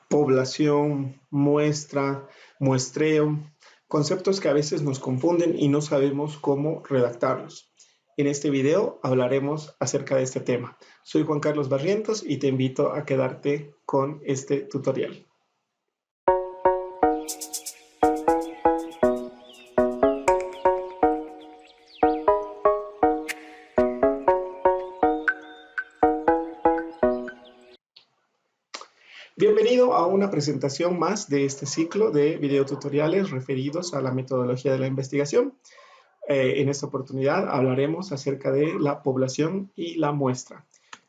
población, muestra, muestreo, conceptos que a veces nos confunden y no sabemos cómo redactarlos. En este video hablaremos acerca de este tema. Soy Juan Carlos Barrientos y te invito a quedarte con este tutorial. Bienvenido a una presentación más de este ciclo de videotutoriales referidos a la metodología de la investigación. En esta oportunidad hablaremos acerca de la población y la muestra.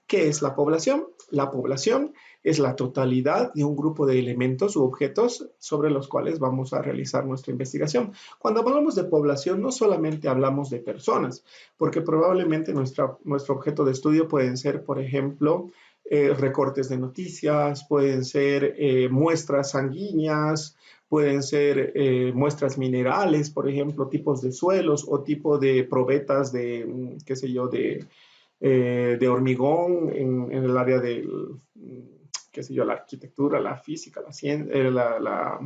¿Qué es la población? La población es la totalidad de un grupo de elementos u objetos sobre los cuales vamos a realizar nuestra investigación. Cuando hablamos de población, no solamente hablamos de personas, porque probablemente nuestro objeto de estudio pueden ser, por ejemplo, recortes de noticias, pueden ser muestras sanguíneas, pueden ser muestras minerales, por ejemplo, tipos de suelos o tipo de probetas de, qué sé yo, de hormigón en el área de, qué sé yo, la arquitectura, la física, la ciencia, la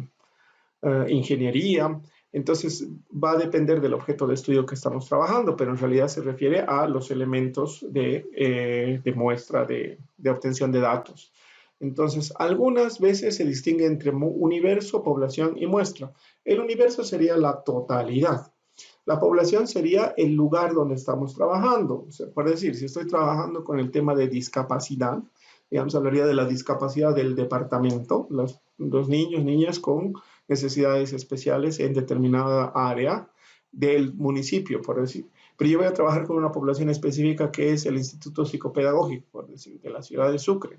ingeniería. Entonces va a depender del objeto de estudio que estamos trabajando, pero en realidad se refiere a los elementos de muestra, de obtención de datos. Entonces, algunas veces se distingue entre universo, población y muestra. El universo sería la totalidad. La población sería el lugar donde estamos trabajando. O sea, por decir, si estoy trabajando con el tema de discapacidad, digamos, hablaría de la discapacidad del departamento, los niños, niñas con necesidades especiales en determinada área del municipio, por decir. Pero yo voy a trabajar con una población específica que es el Instituto Psicopedagógico, por decir, de la ciudad de Sucre.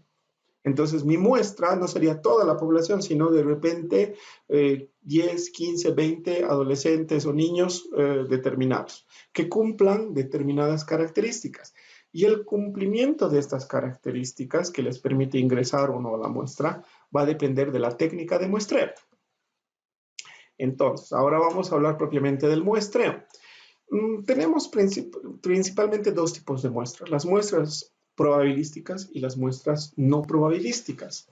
Entonces, mi muestra no sería toda la población, sino de repente 10, 15, 20 adolescentes o niños determinados que cumplan determinadas características. Y el cumplimiento de estas características que les permite ingresar o no a la muestra va a depender de la técnica de muestreo. Entonces, ahora vamos a hablar propiamente del muestreo. Tenemos principalmente dos tipos de muestras. Las muestras probabilísticas y las muestras no probabilísticas.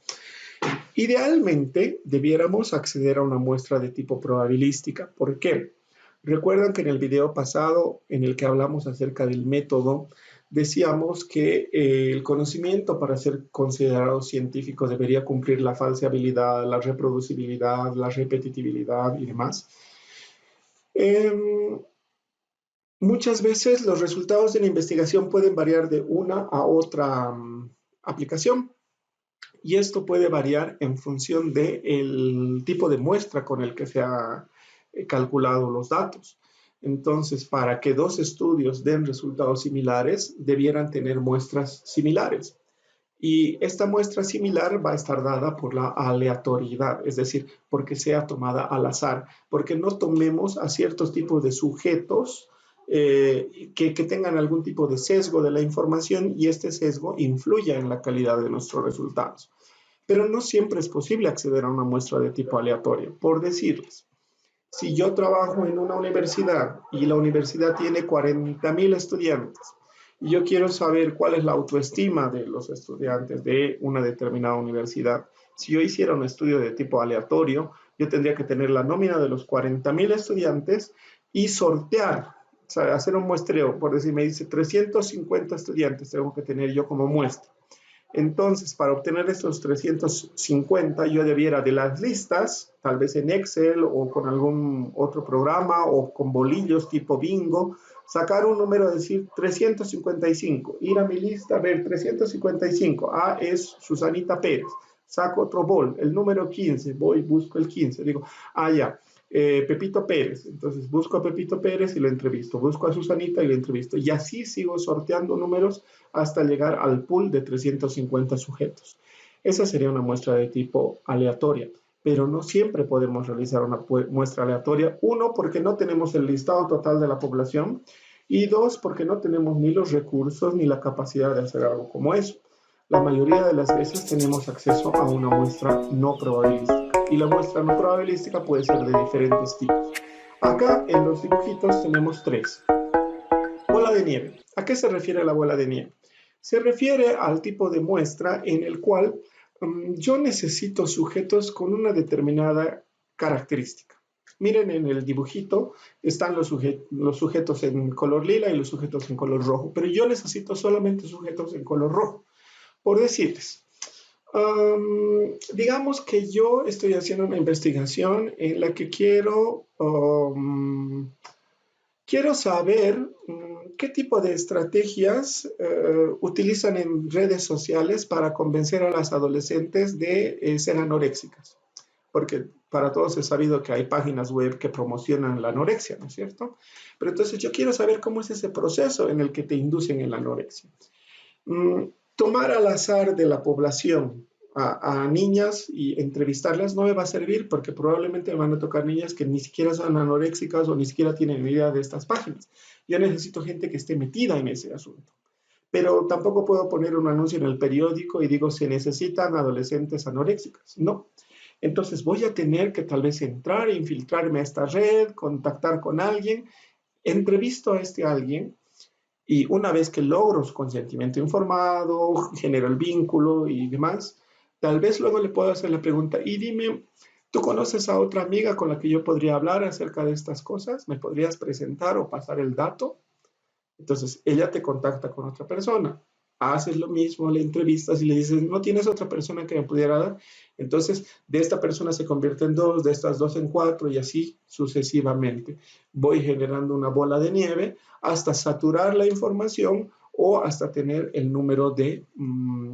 Idealmente, debiéramos acceder a una muestra de tipo probabilística. ¿Por qué? Recuerdan que en el video pasado, en el que hablamos acerca del método, decíamos que el conocimiento para ser considerado científico debería cumplir la falseabilidad, la reproducibilidad, la repetitividad y demás. Muchas veces los resultados de la investigación pueden variar de una a otra aplicación y esto puede variar en función del tipo de muestra con el que se ha calculado los datos. Entonces, para que dos estudios den resultados similares, debieran tener muestras similares. Y esta muestra similar va a estar dada por la aleatoriedad, es decir, porque sea tomada al azar, porque no tomemos a ciertos tipos de sujetos que tengan algún tipo de sesgo de la información y este sesgo influya en la calidad de nuestros resultados. Pero no siempre es posible acceder a una muestra de tipo aleatorio. Por decirles, si yo trabajo en una universidad y la universidad tiene 40,000 estudiantes y yo quiero saber cuál es la autoestima de los estudiantes de una determinada universidad, si yo hiciera un estudio de tipo aleatorio, yo tendría que tener la nómina de los 40,000 estudiantes y sortear, o sea, hacer un muestreo, por decir, me dice 350 estudiantes tengo que tener yo como muestra. Entonces, para obtener estos 350, yo debiera de las listas, tal vez en Excel o con algún otro programa o con bolillos tipo bingo, sacar un número, decir 355, ir a mi lista, ver 355, es Susanita Pérez, saco otro bol, el número 15, voy, busco el 15, digo, ya. Pepito Pérez, entonces busco a Pepito Pérez y lo entrevisto, busco a Susanita y lo entrevisto, y así sigo sorteando números hasta llegar al pool de 350 sujetos. Esa sería una muestra de tipo aleatoria, pero no siempre podemos realizar una muestra aleatoria. Uno, porque no tenemos el listado total de la población, y dos, porque no tenemos ni los recursos ni la capacidad de hacer algo como eso. La mayoría de las veces tenemos acceso a una muestra no probabilística. Y la muestra no probabilística puede ser de diferentes tipos. Acá en los dibujitos tenemos tres. Bola de nieve. ¿A qué se refiere la bola de nieve? Se refiere al tipo de muestra en el cual Yo necesito sujetos con una determinada característica. Miren en el dibujito, están los sujetos en color lila y los sujetos en color rojo, pero yo necesito solamente sujetos en color rojo. Por decirles, digamos que yo estoy haciendo una investigación en la que quiero saber qué tipo de estrategias utilizan en redes sociales para convencer a las adolescentes de ser anoréxicas. Porque para todos es sabido que hay páginas web que promocionan la anorexia, ¿no es cierto? Pero entonces yo quiero saber cómo es ese proceso en el que te inducen en la anorexia. Mm, Tomar al azar de la población a niñas y entrevistarlas no me va a servir porque probablemente me van a tocar niñas que ni siquiera son anoréxicas o ni siquiera tienen idea de estas páginas. Yo necesito gente que esté metida en ese asunto. Pero tampoco puedo poner un anuncio en el periódico y digo, se necesitan adolescentes anoréxicas. No. Entonces voy a tener que tal vez entrar, infiltrarme a esta red, contactar con alguien, entrevisto a este alguien y una vez que logro su consentimiento informado, genero el vínculo y demás, tal vez luego le puedo hacer la pregunta, y dime, ¿tú conoces a otra amiga con la que yo podría hablar acerca de estas cosas? ¿Me podrías presentar o pasar el dato? Entonces, ella te contacta con otra persona. Haces lo mismo, le entrevistas y le dices, ¿no tienes otra persona que me pudiera dar? Entonces, de esta persona se convierte en dos, de estas dos en cuatro y así sucesivamente. Voy generando una bola de nieve hasta saturar la información o hasta tener el número de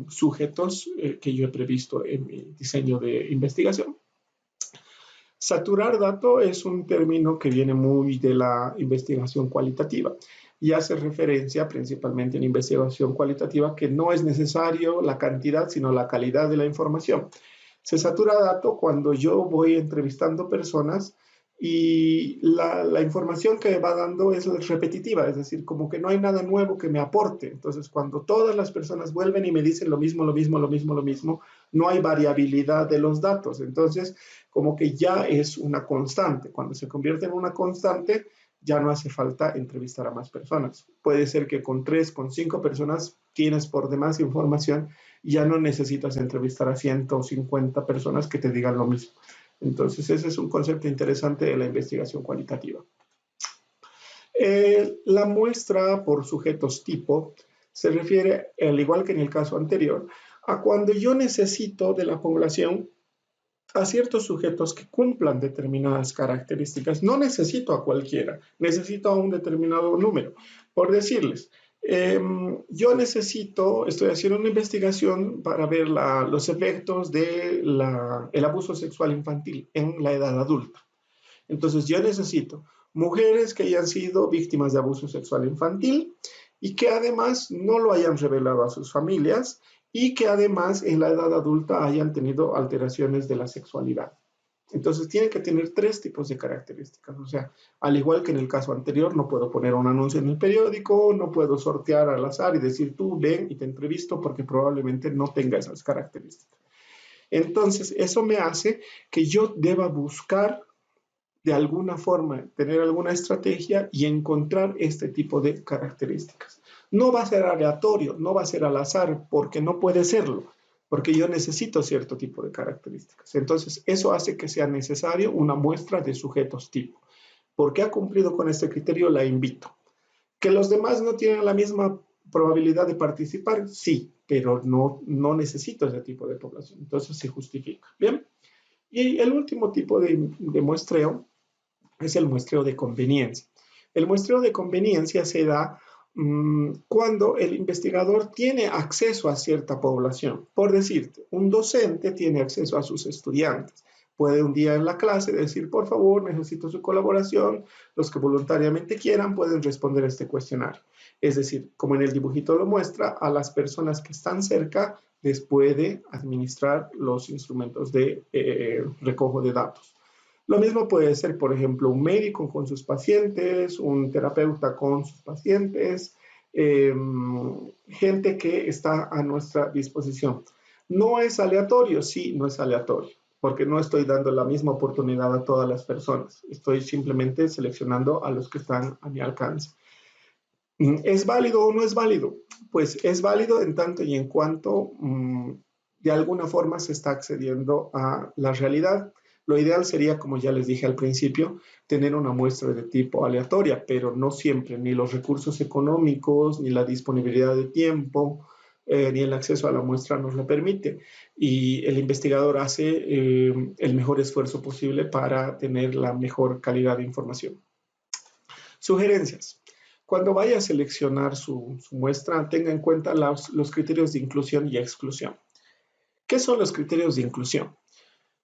sujetos que yo he previsto en mi diseño de investigación. Saturar dato es un término que viene muy de la investigación cualitativa y hace referencia principalmente en investigación cualitativa que no es necesario la cantidad, sino la calidad de la información. Se satura dato cuando yo voy entrevistando personas y la información que me va dando es repetitiva, es decir, como que no hay nada nuevo que me aporte. Entonces, cuando todas las personas vuelven y me dicen lo mismo, lo mismo, lo mismo, lo mismo, no hay variabilidad de los datos. Entonces, como que ya es una constante. Cuando se convierte en una constante, ya no hace falta entrevistar a más personas. Puede ser que con 3, con 5 personas tienes por demás información y ya no necesitas entrevistar a 150 personas que te digan lo mismo. Entonces, ese es un concepto interesante de la investigación cualitativa. La muestra por sujetos tipo se refiere, al igual que en el caso anterior, a cuando yo necesito de la población a ciertos sujetos que cumplan determinadas características. No necesito a cualquiera, necesito a un determinado número. Por decirles, yo estoy haciendo una investigación para ver los efectos del abuso sexual infantil en la edad adulta. Entonces yo necesito mujeres que hayan sido víctimas de abuso sexual infantil y que además no lo hayan revelado a sus familias y que además en la edad adulta hayan tenido alteraciones de la sexualidad. Entonces tiene que tener 3 tipos de características. O sea, al igual que en el caso anterior, no puedo poner un anuncio en el periódico, no puedo sortear al azar y decir tú ven y te entrevisto porque probablemente no tenga esas características. Entonces, eso me hace que yo deba buscar de alguna forma, tener alguna estrategia y encontrar este tipo de características. No va a ser aleatorio, no va a ser al azar, porque no puede serlo, porque yo necesito cierto tipo de características. Entonces, eso hace que sea necesario una muestra de sujetos tipo. ¿Porque ha cumplido con este criterio? La invito. ¿Que los demás no tienen la misma probabilidad de participar? Sí, pero no necesito ese tipo de población. Entonces, se justifica. Bien. Y el último tipo de muestreo es el muestreo de conveniencia. El muestreo de conveniencia se da cuando el investigador tiene acceso a cierta población. Por decirte, un docente tiene acceso a sus estudiantes. Puede un día en la clase decir, por favor, necesito su colaboración. Los que voluntariamente quieran pueden responder a este cuestionario. Es decir, como en el dibujito lo muestra, a las personas que están cerca les puede administrar los instrumentos de recojo de datos. Lo mismo puede ser, por ejemplo, un médico con sus pacientes, un terapeuta con sus pacientes, eh, gente que está a nuestra disposición. No es aleatorio, sí, no es aleatorio, porque no estoy dando la misma oportunidad a todas las personas. Estoy simplemente seleccionando a los que están a mi alcance. ¿Es válido o no es válido? Pues es válido en tanto y en cuanto de alguna forma se está accediendo a la realidad. Lo ideal sería, como ya les dije al principio, tener una muestra de tipo aleatoria, pero no siempre, ni los recursos económicos, ni la disponibilidad de tiempo, ni el acceso a la muestra nos lo permite. Y el investigador hace el mejor esfuerzo posible para tener la mejor calidad de información. Sugerencias. Cuando vaya a seleccionar su muestra, tenga en cuenta los criterios de inclusión y exclusión. ¿Qué son los criterios de inclusión?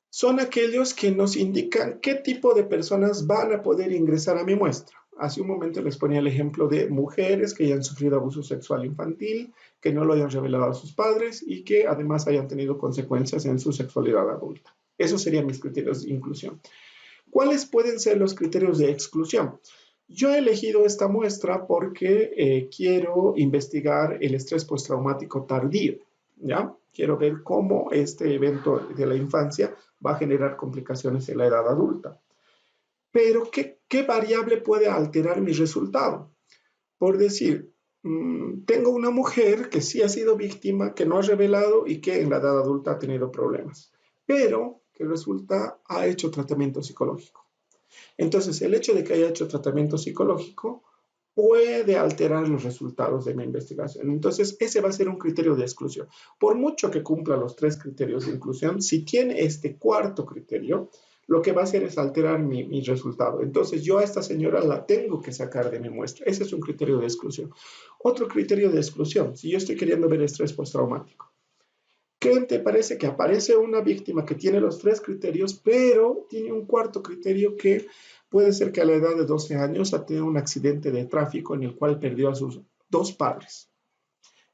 Son aquellos que nos indican qué tipo de personas van a poder ingresar a mi muestra. Hace un momento les ponía el ejemplo de mujeres que hayan sufrido abuso sexual infantil, que no lo hayan revelado a sus padres y que además hayan tenido consecuencias en su sexualidad adulta. Esos serían mis criterios de inclusión. ¿Cuáles pueden ser los criterios de exclusión? Yo he elegido esta muestra porque quiero investigar el estrés postraumático tardío, ¿ya? Quiero ver cómo este evento de la infancia va a generar complicaciones en la edad adulta. Pero, ¿qué variable puede alterar mi resultado? Por decir, tengo una mujer que sí ha sido víctima, que no ha revelado y que en la edad adulta ha tenido problemas, pero que resulta ha hecho tratamiento psicológico. Entonces, el hecho de que haya hecho tratamiento psicológico puede alterar los resultados de mi investigación. Entonces, ese va a ser un criterio de exclusión. Por mucho que cumpla los 3 criterios de inclusión, si tiene este cuarto criterio, lo que va a hacer es alterar mi resultado. Entonces, yo a esta señora la tengo que sacar de mi muestra. Ese es un criterio de exclusión. Otro criterio de exclusión, si yo estoy queriendo ver estrés postraumático. ¿Qué te parece que aparece una víctima que tiene los 3 criterios, pero tiene un cuarto criterio que puede ser que a la edad de 12 años ha tenido un accidente de tráfico en el cual perdió a sus 2 padres?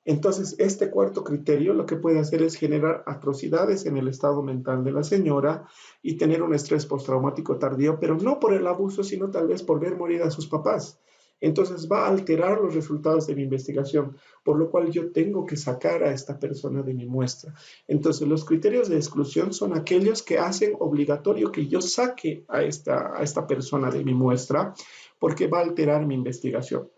Entonces, este cuarto criterio lo que puede hacer es generar atrocidades en el estado mental de la señora y tener un estrés postraumático tardío, pero no por el abuso, sino tal vez por ver morir a sus papás. Entonces va a alterar los resultados de mi investigación, por lo cual yo tengo que sacar a esta persona de mi muestra. Entonces los criterios de exclusión son aquellos que hacen obligatorio que yo saque a esta persona de mi muestra, porque va a alterar mi investigación.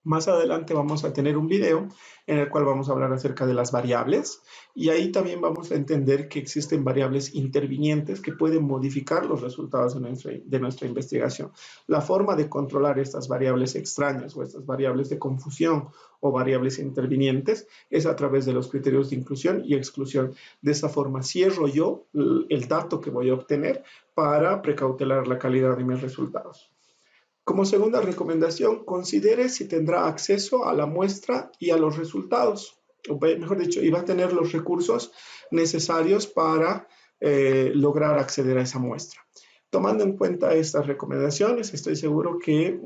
Más adelante vamos a tener un video en el cual vamos a hablar acerca de las variables y ahí también vamos a entender que existen variables intervinientes que pueden modificar los resultados de nuestra investigación. La forma de controlar estas variables extrañas o estas variables de confusión o variables intervinientes es a través de los criterios de inclusión y exclusión. De esa forma cierro yo el dato que voy a obtener para precautelar la calidad de mis resultados. Como segunda recomendación, considere si tendrá acceso a la muestra y a los resultados, o mejor dicho, y va a tener los recursos necesarios para lograr acceder a esa muestra. Tomando en cuenta estas recomendaciones, estoy seguro que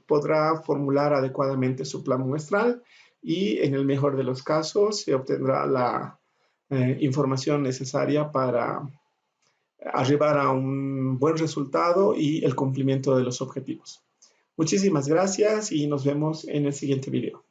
podrá formular adecuadamente su plan muestral y en el mejor de los casos se obtendrá la información necesaria para arribar a un buen resultado y el cumplimiento de los objetivos. Muchísimas gracias y nos vemos en el siguiente video.